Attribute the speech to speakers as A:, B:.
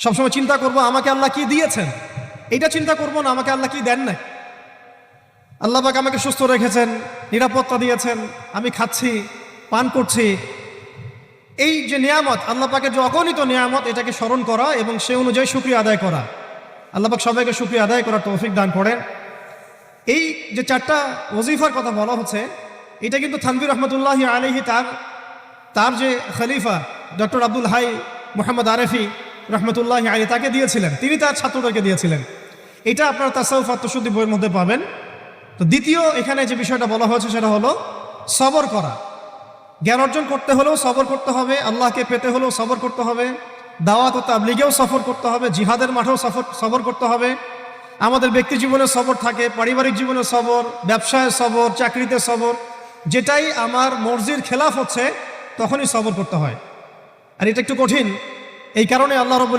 A: সবসময় চিন্তা করব আমাকে আল্লাহ কি দিয়েছেন, এইটা চিন্তা করব না আমাকে আল্লাহ কি দেন নাই। আল্লাহ পাক আমাকে সুস্থ রেখেছেন, নিরাপত্তা দিয়েছেন, আমি খাচ্ছি, পান করছি। এই যে নিয়ামত, আল্লাহ পাকের যে অগণিত নিয়ামত, এটাকে স্মরণ করা এবং সে অনুযায়ী শুকরিয়া আদায় করা। আল্লাহ পাক সবাইকে শুকরিয়া আদায় করার তৌফিক দান করেন। এই যে 4টা ওজিফার কথা বলা হচ্ছে, এটা কিন্তু থানভীর রহমতুল্লাহি আলাইহি তার যে খলিফা ডক্টর আব্দুল হাই মোহাম্মদ আরেফি রহমতুল্লাহি আলাইহি তাকে দিয়েছিলেন, তিনি তার ছাত্রদেরকে দিয়েছিলেন। এটা আপনারা তাসাউফ আত্মশুদ্ধি বইয়ের মধ্যে পাবেন। তো দ্বিতীয় এখানে যে বিষয়টা বলা হয়েছে সেটা হলো সবর করা। জ্ঞান অর্জন করতে হলেও সবর করতে হবে, আল্লাহকে পেতে হলেও সবর করতে হবে, দাওয়াত ও তাবলীগেও সফর করতে হবে, জিহাদের মাঠেও সবর করতে হবে। আমাদের ব্যক্তি জীবনে সবর থাকে, পারিবারিক জীবনে সবর, ব্যবসায় সবর, চাকরিতে সবর। যেটাই আমার মর্জির খেলাফ হচ্ছে তখনই সবর করতে হয়। আর এটা একটু কঠিন, এই কারণে আল্লাহ রাব্বুল